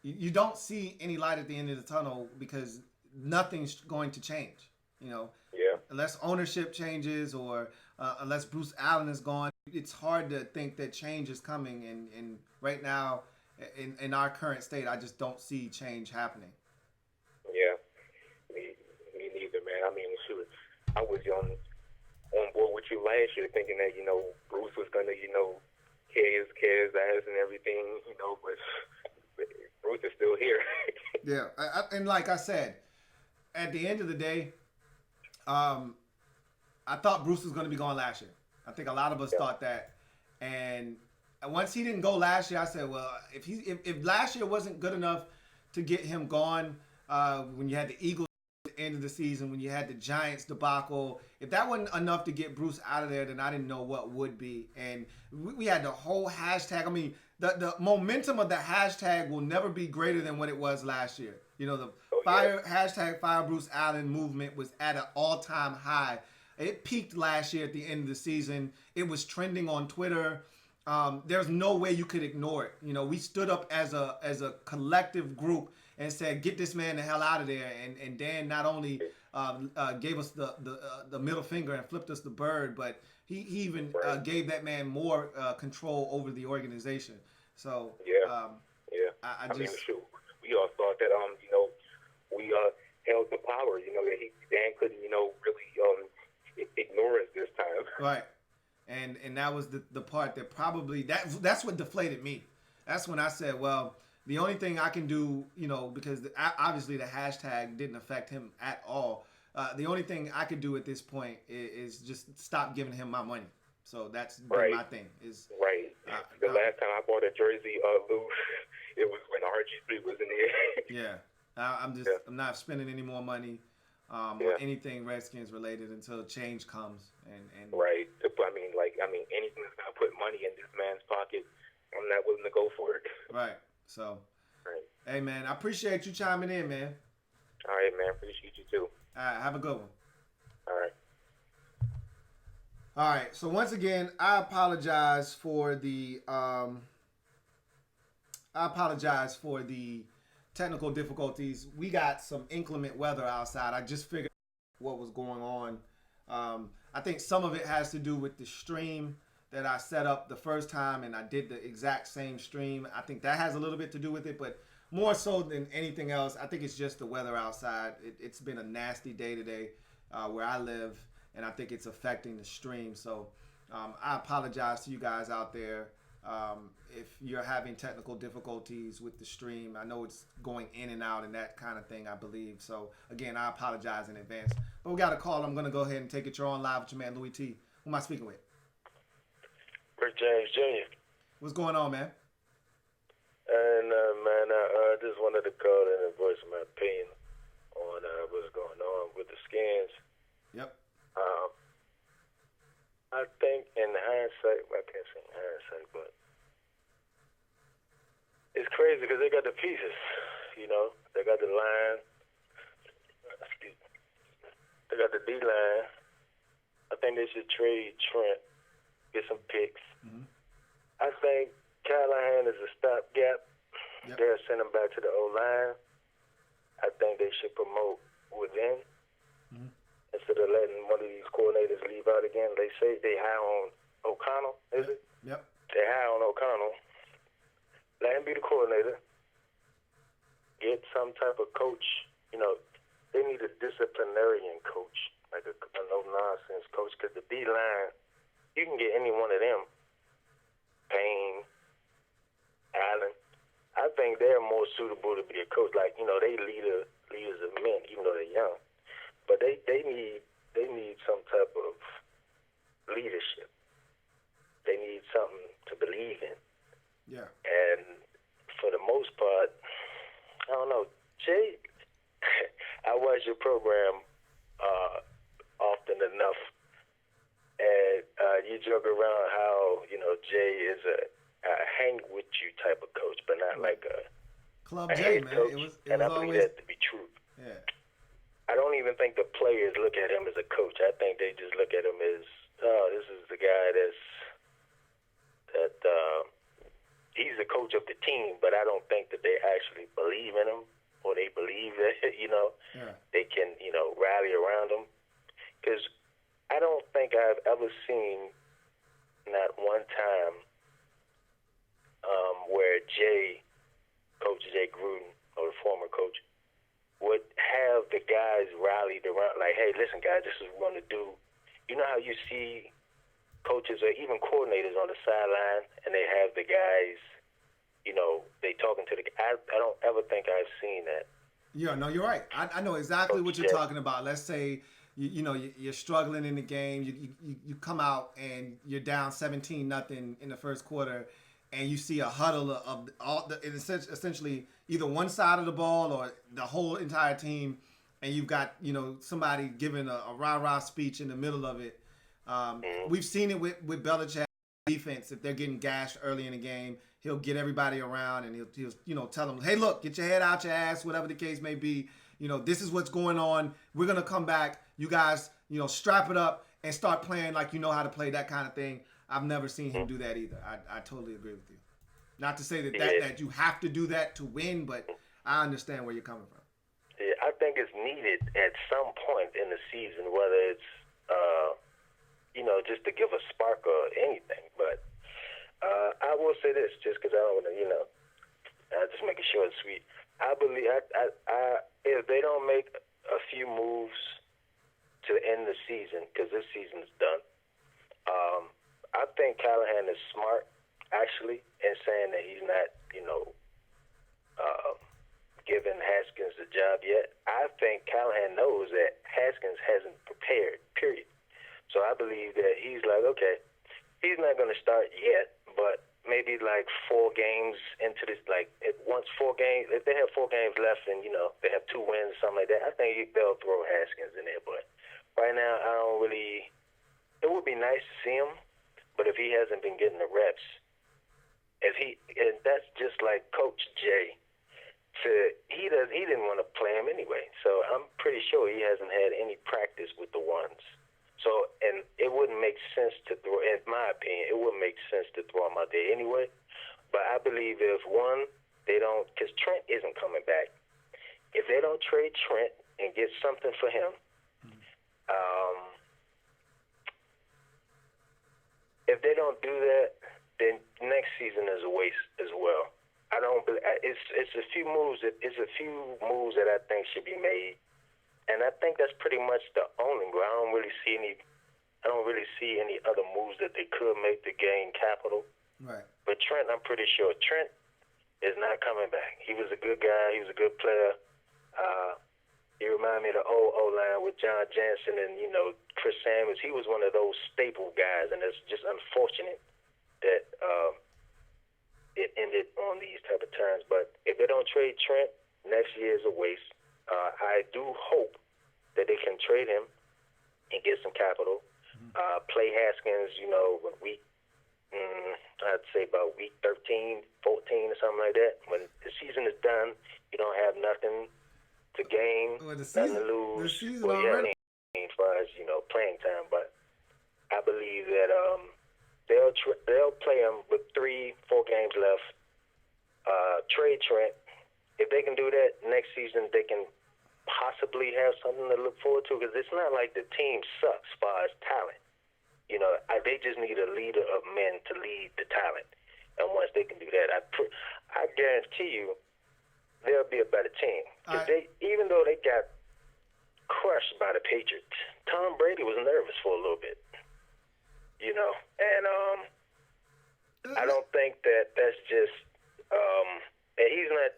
you don't see any light at the end of the tunnel because nothing's going to change, Yeah. Unless ownership changes or unless Bruce Allen is gone. It's hard to think that change is coming, and right now, in our current state, I just don't see change happening. Yeah. Me neither, man. I mean, shoot, I was on board with you last year thinking that, Bruce was going to, care his ass and everything, but Bruce is still here. Yeah. And like I said, at the end of the day, I thought Bruce was going to be gone last year. I think a lot of us thought that. And once he didn't go last year, I said, well, if last year wasn't good enough to get him gone, when you had the Eagles the end of the season when you had the Giants debacle. If that wasn't enough to get Bruce out of there, then I didn't know what would be. And we had the whole hashtag. I mean, the momentum of the hashtag will never be greater than what it was last year. You know, the hashtag Fire Bruce Allen movement was at an all-time high. It peaked last year at the end of the season. It was trending on Twitter. There's no way you could ignore it. You know, we stood up as a collective group and said, "Get this man the hell out of there." And Dan not only gave us the middle finger and flipped us the bird, but he even gave that man more control over the organization. So I mean, just shoot, we all thought that we held the power. You know, that Dan couldn't really ignore us this time. Right. And that was the part that probably that's what deflated me. That's when I said, well, the only thing I can do, you know, because obviously the hashtag didn't affect him at all. The only thing I could do at this point is just stop giving him my money. So that's been my thing. The last time I bought a jersey, Lou, it was when RG3 was in there. Yeah. I'm not spending any more money on anything Redskins related until change comes. And right. I mean, anything that's gonna put money in this man's pocket, I'm not willing to go for it. Right. So, hey man, I appreciate you chiming in, man. All right, man. Appreciate you too. All right, have a good one. All right. All right. So once again, I apologize for the technical difficulties. We got some inclement weather outside. I just figured what was going on. I think some of it has to do with the stream that I set up the first time, and I did the exact same stream. I think that has a little bit to do with it, but more so than anything else, I think it's just the weather outside. It's been a nasty day today where I live, and I think it's affecting the stream. So I apologize to you guys out there if you're having technical difficulties with the stream. I know it's going in and out and that kind of thing, I believe. So, again, I apologize in advance. But we got a call. I'm going to go ahead and take it. You're on live with your man, Louis T. Who am I speaking with? Rick James Jr. What's going on, man? And, man, I just wanted to call in and voice my opinion on what's going on with the Skins. Yep. I think in hindsight, I can't say in hindsight, but it's crazy because they got the pieces, you know. They got the line. They got the D-line. I think they should trade Trent, get some picks. Mm-hmm. I think Callahan is a stopgap. Yep. They'll send him back to the O-line. I think they should promote within. Mm-hmm. Instead of letting one of these coordinators leave out again. They say they high on O'Connell, is it? Yep. They high on O'Connell. Let him be the coordinator. Get some type of coach. You know, they need a disciplinarian coach, like a no-nonsense coach, because the D-line, you can get any one of them. Payne, Allen. I think they're more suitable to be a coach. Like, you know, they leaders of men, even though they're young. But they need some type of leadership. They need something to believe in. Yeah. And for the most part, I don't know, Jay. I watch your program often enough, and you joke around how Jay is a hang with you type of coach, but not like a Club J, man. Coach. It was and I believe always that to be true. yeah. I don't even think the players look at him as a coach. I think they just look at him as, this is the guy he's the coach of the team, but I don't think that they actually believe in him or they believe that, they can, rally around him. Because I don't think I've ever seen not one time where Coach Jay Gruden, or the former coach, would have the guys rallied around, like, hey, listen, guys, this is what we're going to do. You know how you see coaches or even coordinators on the sideline and they have the guys, they talking to the guys. I don't ever think I've seen that. Yeah, no, you're right. I know exactly what you're talking about. Let's say, you're struggling in the game. You come out and you're down 17-0 in the first quarter, and you see a huddle of essentially either one side of the ball or the whole entire team and you've got somebody giving a rah-rah speech in the middle of it. We've seen it with Belichick defense. If they're getting gashed early in the game, he'll get everybody around and he'll tell them, hey, look, get your head out your ass, whatever the case may be. This is what's going on. We're going to come back. You guys, strap it up and start playing like you know how to play, that kind of thing. I've never seen him do that either. I totally agree with you. Not to say that you have to do that to win, but I understand where you're coming from. Yeah, I think it's needed at some point in the season, whether it's, just to give a spark or anything. But I will say this, just because I don't want to, just make it short and sweet. I believe if they don't make a few moves to end the season, because this season is done, I think Callahan is smart, actually, in saying that he's not, giving Haskins the job yet. I think Callahan knows that Haskins hasn't prepared, period. So I believe that he's like, okay, he's not going to start yet, but maybe like 4 games into this, if they have 4 games left and, they have 2 wins, something like that, I think they'll throw Haskins in there. But right now, it would be nice to see him, but if he hasn't been getting the reps, and that's just like Coach Jay said, he didn't want to play him anyway. So I'm pretty sure he hasn't had any practice with the ones. So, and it wouldn't make sense to throw, in my opinion, it wouldn't make sense to throw him out there anyway. But I believe if they don't, because Trent isn't coming back. If they don't trade Trent and get something for him, if they don't do that, then next season is a waste as well. It's a few moves that I think should be made, and I think that's pretty much the only one. I don't really see any other moves that they could make to gain capital. Right. But Trent, I'm pretty sure Trent is not coming back. He was a good guy. He was a good player. He reminded me of the old O-line with John Jansen and Chris Samuels. He was one of those staple guys, and it's just unfortunate that it ended on these type of terms. But if they don't trade Trent, next year is a waste. I do hope that they can trade him and get some capital. Play Haskins, week, I'd say about week 13, 14 or something like that. When the season is done, you don't have nothing to gain, nothing to lose. The season well, already. As far as, playing time. But I believe that they'll play him with 3-4 games left. Trade Trent. If they can do that next season, they can possibly have something to look forward to, because it's not like the team sucks as far as talent. They just need a leader of men to lead the talent. And once they can do that, I guarantee you they'll be a better team. Even though they got crushed by the Patriots, Tom Brady was nervous for a little bit. And I don't think that's just and he's not,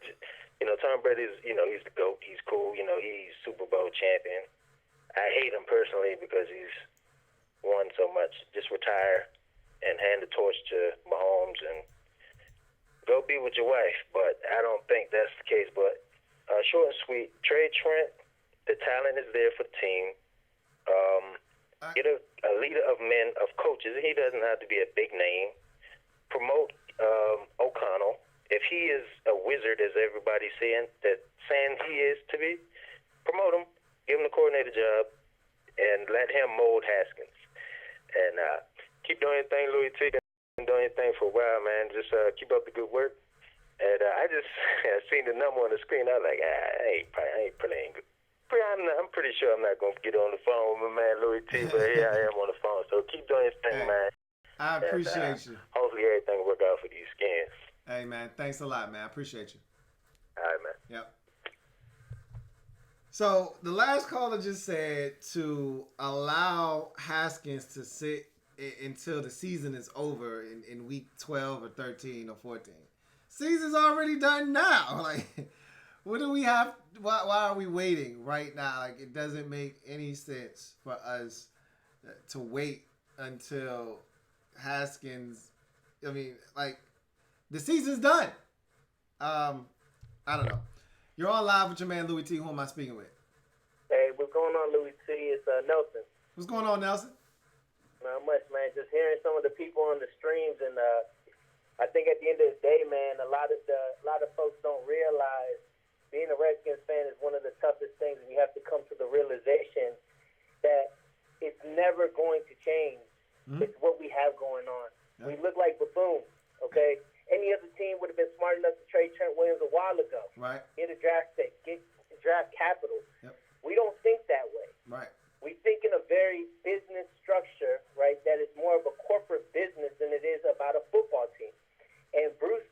Tom Brady's, he's the GOAT. He's cool. He's Super Bowl champion. I hate him personally because he's won so much. Just retire and hand the torch to Mahomes and go be with your wife. But I don't think that's the case. But short and sweet, trade Trent. The talent is there for the team. Get a leader of men, of coaches. He doesn't have to be a big name. Promote O'Connell. If he is a wizard, as everybody's saying he is to be, promote him, give him the coordinator job, and let him mold Haskins. And keep doing your thing, Louis T. Been doing your thing for a while, man. Just keep up the good work. And I just seen the number on the screen. I was like, I ain't playing good. I'm pretty sure I'm not going to get on the phone with my man Louis T, but here I am on the phone. So keep doing your thing, man. I appreciate you. Hopefully everything will work out for these Skins. Hey, man. Thanks a lot, man. I appreciate you. All right, man. Yep. So the last caller just said to allow Haskins to sit until the season is over in week 12 or 13 or 14. Season's already done now. Like, what do we have? Why are we waiting right now? Like, it doesn't make any sense for us to wait until Haskins. I mean, like, the season's done. I don't know. You're on live with your man Louis T. Who am I speaking with? everybody. It's Nelson. What's going on, Nelson? Not much, man. Just hearing some of the people on the streams, and I think at the end of the day, man, a lot of folks don't realize being a Redskins fan is one of the toughest things, and you have to come to the realization that it's never going to change. Mm-hmm. It's what we have going on. Yeah. We look like buffoons, okay? Any other team would have been smart enough to trade Trent Williams a while ago. Right. Get a draft pick, get draft capital. Yep. We don't think that way. Right. We think in a very business structure, right, that is more of a corporate business than it is about a football team. And Bruce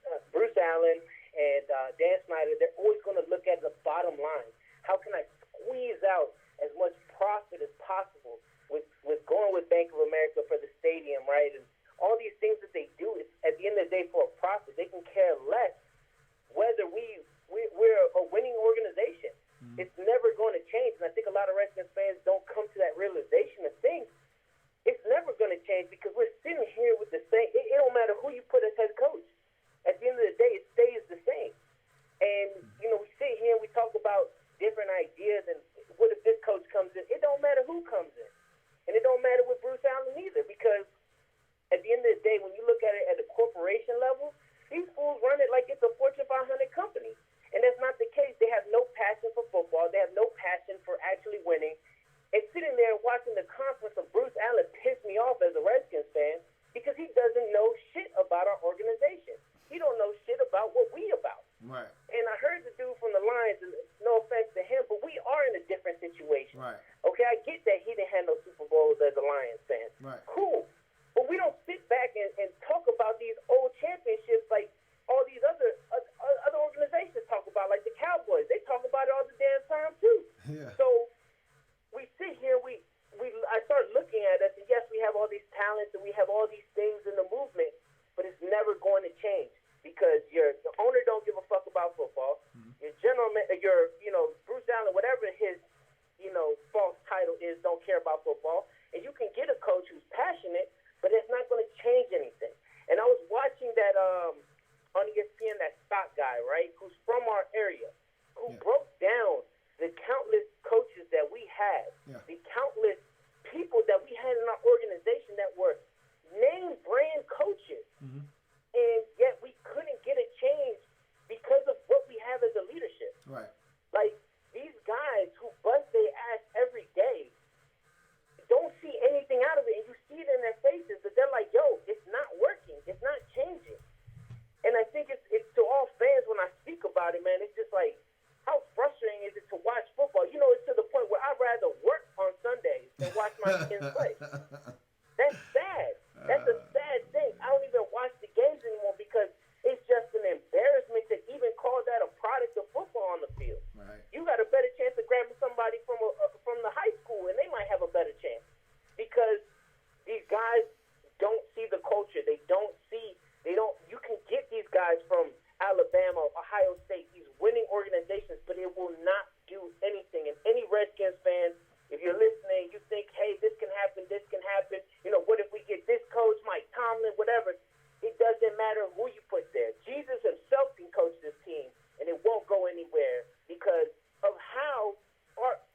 Allen and Dan Snyder, they're always going to look at the bottom line. How can I squeeze out as much profit as possible with going with Bank of America for the stadium, right? And all these things that they do, is, at the end of the day, for a profit. They can care less whether we're a winning organization. Mm-hmm. It's never going to change. And I think a lot of Redskins fans don't come to that realization and think it's never going to change because we're sitting here with the same. It don't matter who you put as head coach. At the end of the day, it stays the same. And, you know, we sit here and we talk about different ideas and what if this coach comes in? It don't matter who comes in. And it don't matter with Bruce Allen either because at the end of the day, when you look at it at a corporation level, these fools run it like it's a Fortune 500 company. And that's not the case. They have no passion for football. They have no passion for actually winning. And sitting there watching the conference of Bruce Allen pissed me off as a Redskins fan because he doesn't know shit about our organization. He don't know shit about what we about. Right. And I heard the dude from the Lions, and no offense to him, but we are in a different situation. Right. Okay, I get that he didn't have no Super Bowls as a Lions fan. Right. Cool. But we don't sit back and talk about these old championships like all these other organizations talk about, like the Cowboys. They talk about it all the damn time too. Yeah. So we sit here, I start looking at us, and yes, we have all these talents and we have all these things in the movement, but it's never going to change because the owner don't give a fuck about football. Mm-hmm. Your Bruce Allen, whatever his false title is, don't care about football. And you can get a coach who's passionate, but it's not going to change anything. And I was watching that on ESPN, that Scott guy, right, who's from our area, who broke down the countless coaches that we had, the countless people that we had in our organization that were name brand coaches. Mm-hmm. And yet we couldn't get a change because of what we have as a leadership. Right. Like, these guys who bust their ass every day don't see anything out of it, and you see it in their faces that they're like, yo, it's not working. It's not changing. And I think it's to all fans when I speak about it, man, it's just like, how frustrating is it to watch football? You know, it's to the point where I'd rather work on Sundays than watch my kids play. That's sad. That's a sad thing. I don't even watch the games anymore because it's just an embarrassment to even call that a product of football on the field. Right. You got a better chance of grabbing somebody from the high school, and they might have a better chance because these guys don't see the culture. You can get these guys from Alabama, Ohio State, these winning organizations, but it will not do anything. And any Redskins fan, if you're listening, you think, hey, this can happen, what if we get this coach, Mike Tomlin, whatever. It doesn't matter who you put there. Jesus himself can coach this team, and it won't go anywhere because of how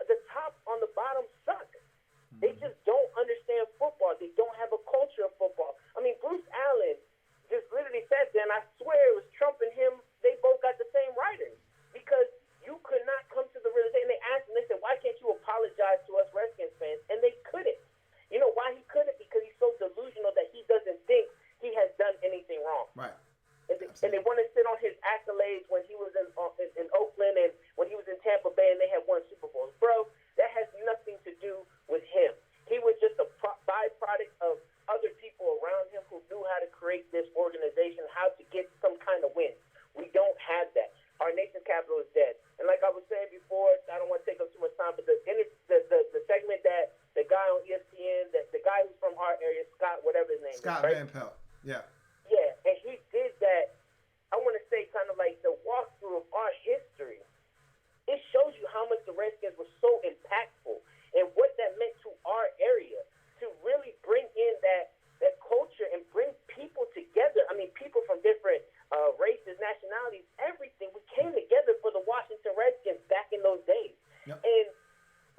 the top on the bottom suck. Mm-hmm. They just don't understand football. They don't have a culture of football. I mean, Bruce Allen just literally sat there, and I swear it was Trump and him. They both got the same writers because you could not come to the realization. They asked him, they said, why can't you apologize to us Redskins fans? And they couldn't. You know why he couldn't? Because he's so delusional that he doesn't think he has done anything wrong. Right. And they want to sit on his accolades when he was in Oakland and when he was in Tampa Bay and they had won Super Bowls. Bro, that has nothing to do with him. He was just a byproduct of other people around him who knew how to create this organization, how to get some kind of win. We don't have that. Our nation's capital is dead. And like I was saying before, I don't want to take up too much time, but the segment that the guy on ESPN, the guy who's from our area, Scott, whatever his name is. Scott right? Van Pelt. Yeah. Yeah, and he did that, I want to say kind of like the walkthrough of our history. It shows you how much the Redskins were so impactful and what that meant to our area to really bring in that culture and bring people together. I mean, people from different races, nationalities, everything. We came together for the Washington Redskins back in those days. Yep. And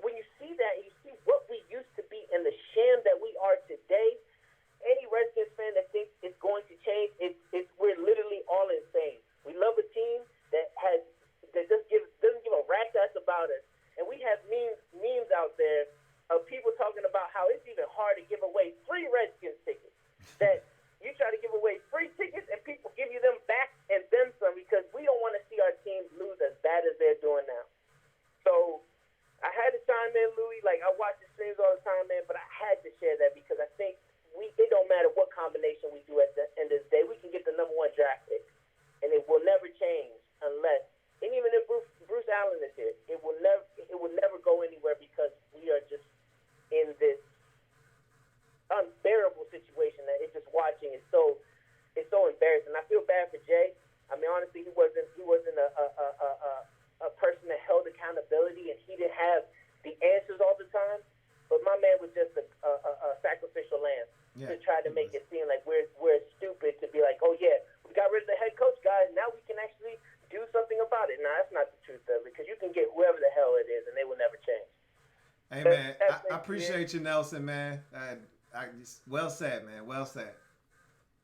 when you see that, you see what how it's even hard to give away free Redskins tickets. That you try to give away free tickets and people give you them back and then some because we don't want to see our teams lose as bad as they're doing now. So I had to chime in, Louis. Like, I watch the streams all the time, man, but I had to share that because I think it don't matter what combination we do at the end of the day. We can get the number 1 draft pick, and it will never change unless, and even if Bruce Allen is here, it will never go anywhere because we are just in this unbearable situation that it's just watching is so embarrassing. I feel bad for Jay. I mean, honestly, he wasn't a person that held accountability, and he didn't have the answers all the time. But my man was just a sacrificial lamb to try to make it seem like we're stupid to be like, oh yeah, we got rid of the head coach, guys. Now we can actually do something about it. No, that's not the truth of it because you can get whoever the hell it is, and they will never change. Hey man, I appreciate you, Nelson, man. Well said, man. Well said.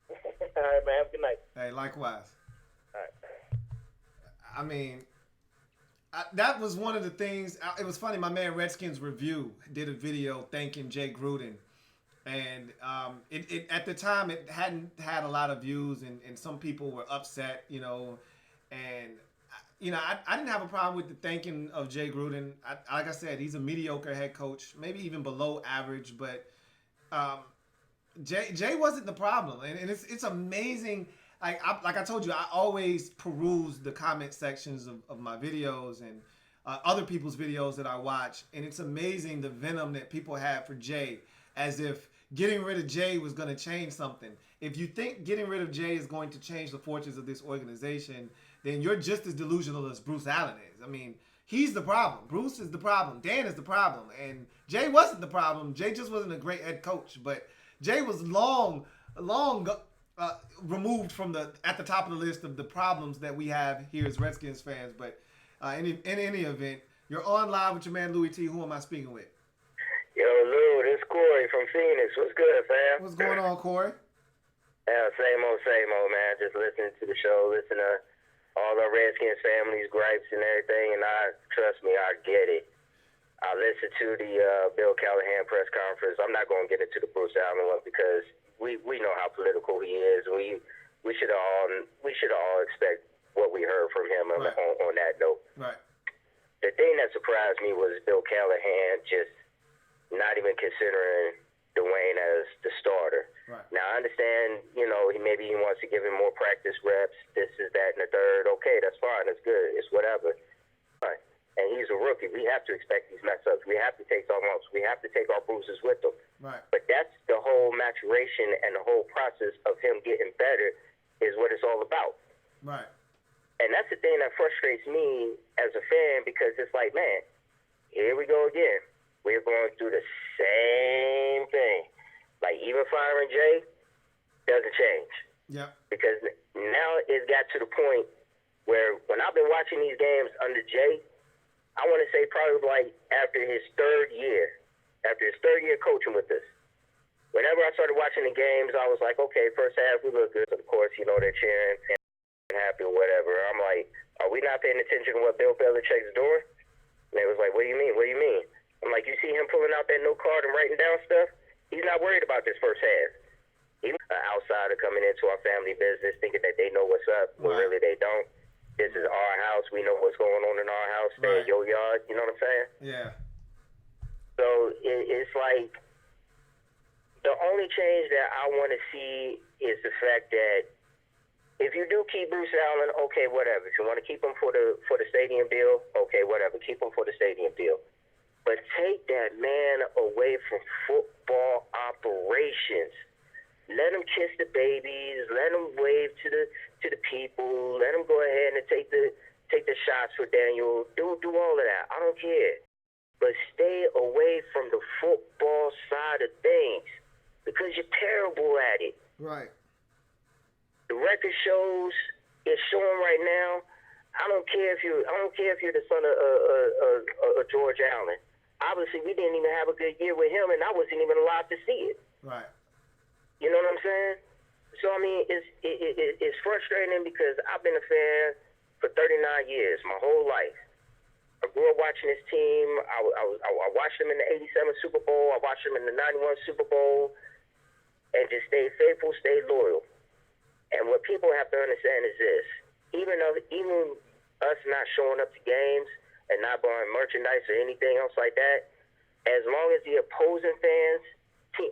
All right, man. Have a good night. Hey, likewise. All right. I mean, that was one of the things. It was funny. My man Redskins Review did a video thanking Jay Gruden, and it at the time it hadn't had a lot of views, and some people were upset, you know, and. You know, I didn't have a problem with the thanking of Jay Gruden. Like I said, he's a mediocre head coach, maybe even below average. But Jay wasn't the problem, and it's amazing. Like I told you, I always peruse the comment sections of my videos and other people's videos that I watch, and it's amazing the venom that people have for Jay, as if getting rid of Jay was going to change something. If you think getting rid of Jay is going to change the fortunes of this organization, then you're just as delusional as Bruce Allen is. I mean, he's the problem. Bruce is the problem. Dan is the problem. And Jay wasn't the problem. Jay just wasn't a great head coach. But Jay was long removed from at the top of the list of the problems that we have here as Redskins fans. But in any event, you're on live with your man Louis T. Who am I speaking with? Yo, Lou, this Corey from Phoenix. What's good, fam? What's going on, Corey? Yeah, same old, man. Just listening to the show, listening to all the Redskins families' gripes and everything, and trust me, I get it. I listened to the Bill Callahan press conference. I'm not going to get into the Bruce Allen one because we know how political he is. We should all expect what we heard from him on that note. Right. The thing that surprised me was Bill Callahan just not even considering Dwayne as the starter. Right. Now, I understand, you know, maybe he wants to give him more practice reps, this is that, and the third. Okay, that's fine. That's good. It's whatever. Fine. And he's a rookie. We have to expect these mess-ups. We have to take our lumps. We have to take our bruises with them. Right. But that's the whole maturation and the whole process of him getting better is what it's all about. Right. And that's the thing that frustrates me as a fan because it's like, man, here we go again. We're going through the same thing. Like, even firing Jay doesn't change. Yeah. Because now it's got to the point where when I've been watching these games under Jay, I want to say probably like after his third year coaching with us, whenever I started watching the games, I was like, okay, first half we look good. Of course, you know, they're cheering and happy or whatever. I'm like, are we not paying attention to what Bill Belichick's doing? And they was like, what do you mean? What do you mean? I'm like, you see him pulling out that note card and writing down stuff? He's not worried about this first half. He's an outsider coming into our family business thinking that they know what's up, when really they don't. This is our house. We know what's going on in our house. Stay in your yard. You know what I'm saying? Yeah. So it's like the only change that I want to see is the fact that if you do keep Bruce Allen, okay, whatever. If you want to keep him for the stadium deal, okay, whatever. Keep him for the stadium deal. But take that man away from football operations. Let him kiss the babies. Let him wave to the people. Let him go ahead and take the shots for Daniel. Do all of that. I don't care. But stay away from the football side of things because you're terrible at it. Right. The record shows it's showing right now. I don't care if you're the son of George Allen. Obviously, we didn't even have a good year with him, and I wasn't even allowed to see it. Right. You know what I'm saying? So, I mean, it's frustrating because I've been a fan for 39 years, my whole life. I grew up watching this team. I watched them in the '87 Super Bowl. I watched them in the '91 Super Bowl, and just stayed faithful, stayed loyal. And what people have to understand is this: even us not showing up to games and not buying merchandise or anything else like that, as long as the opposing fans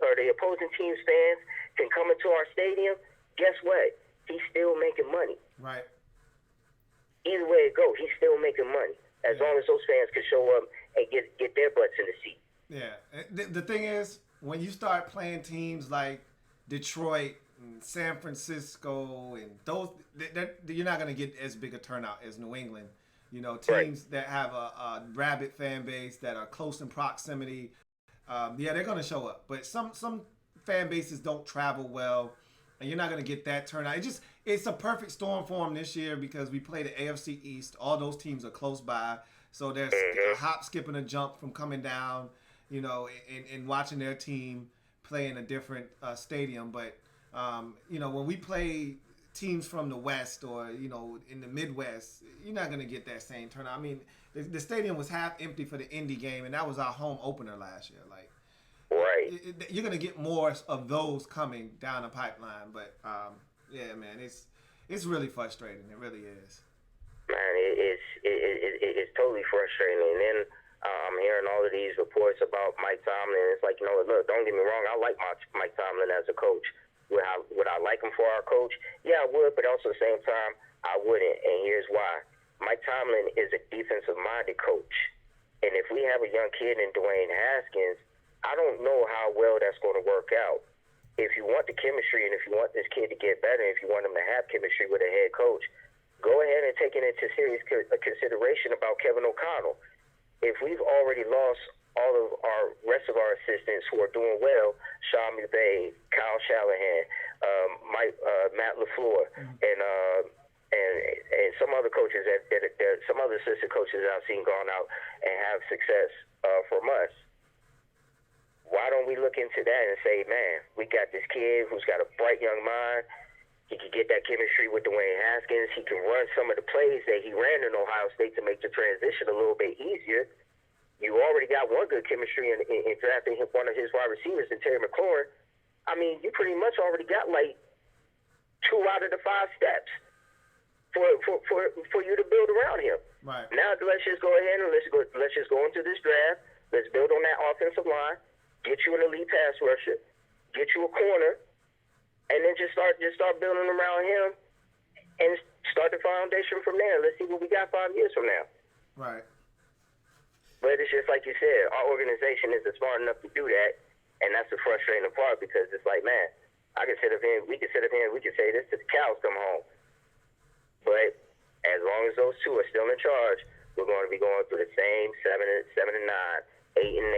or the opposing team's fans can come into our stadium, guess what? He's still making money. Right. Either way it goes, he's still making money. As long as those fans can show up and get their butts in the seat. Yeah. The thing is, when you start playing teams like Detroit and San Francisco and those, you're not going to get as big a turnout as New England. You know, teams that have a rabid fan base that are close in proximity. Yeah, they're going to show up. But some fan bases don't travel well, and you're not going to get that turnout. It's a perfect storm for them this year because we play the AFC East. All those teams are close by. So there's a hop, skip, and a jump from coming down, you know, and watching their team play in a different stadium. But, you know, when we play teams from the West or, you know, in the Midwest, you're not going to get that same turnout. I mean, the stadium was half empty for the Indy game, and that was our home opener last year. Like, right. You're going to get more of those coming down the pipeline. But, yeah, man, it's really frustrating. It really is. Man, it's totally frustrating. And then I'm hearing all of these reports about Mike Tomlin. It's like, you know, look, don't get me wrong. I like Mike Tomlin as a coach. Would I like him for our coach? Yeah, I would, but also at the same time, I wouldn't. And here's why. Mike Tomlin is a defensive-minded coach. And if we have a young kid in Dwayne Haskins, I don't know how well that's going to work out. If you want the chemistry and if you want this kid to get better, if you want him to have chemistry with a head coach, go ahead and take it into serious consideration about Kevin O'Connell. If we've already lost all of our rest of our assistants who are doing well, Sean McVay, Kyle Shanahan, Matt LaFleur, and some other coaches some other assistant coaches that I've seen gone out and have success from us. Why don't we look into that and say, man, we got this kid who's got a bright young mind. He can get that chemistry with Dwayne Haskins. He can run some of the plays that he ran in Ohio State to make the transition a little bit easier. You already got one good chemistry in drafting one of his wide receivers in Terry McLaurin. I mean, you pretty much already got like 2 out of the 5 steps for you to build around him. Right. Now let's just go ahead and let's just go into this draft. Let's build on that offensive line. Get you an elite pass rusher. Get you a corner. And then just start building around him and start the foundation from there. Let's see what we got 5 years from now. Right. But it's just like you said, our organization isn't smart enough to do that, and that's the frustrating part because it's like, man, we can say this till the cows come home. But as long as those two are still in charge, we're going to be going through the same 7 and 9, 8 and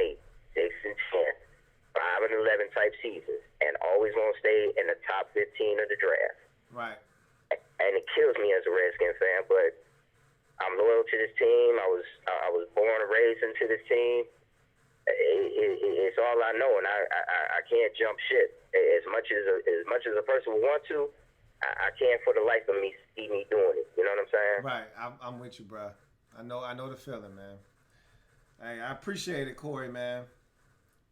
8, 6 and 10, 5 and 11 type seasons, and always going to stay in the top 15 of the draft. Right. And it kills me as a Redskins fan, but I'm loyal to this team. I was born and raised into this team. It's all I know, and I can't jump ship. As much as a person would want to, I can't for the life of me see me doing it. You know what I'm saying? Right. I'm with you, bro. I know the feeling, man. Hey, I appreciate it, Corey, man.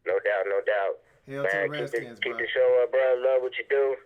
No doubt. Hail man, to the Redskins, keep bro. the show up, bro. Love what you do.